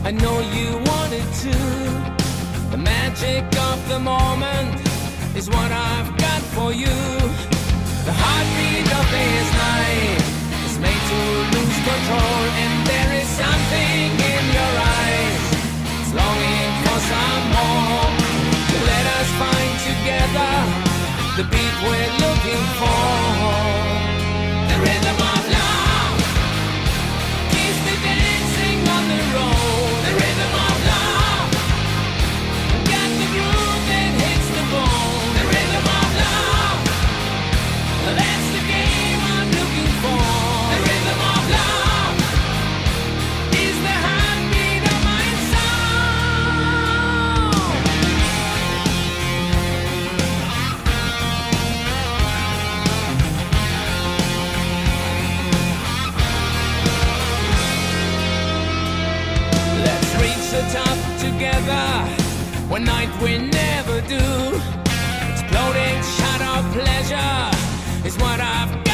I know you wanted to. The magic of the moment is what I've got for you. The heartbeat of this night is made to lose control, and there is something in your eyes. It's longing for some more. Let us find together the beat we're looking for. The rhythm of love keeps me dancing on the road. The rhythm of love got the groove that hits the bone. The rhythm of love, that's the game I'm looking for. The rhythm of love is the heartbeat of my soul. Let's reach the top together, one night we never do. Exploding shot of pleasure is what I've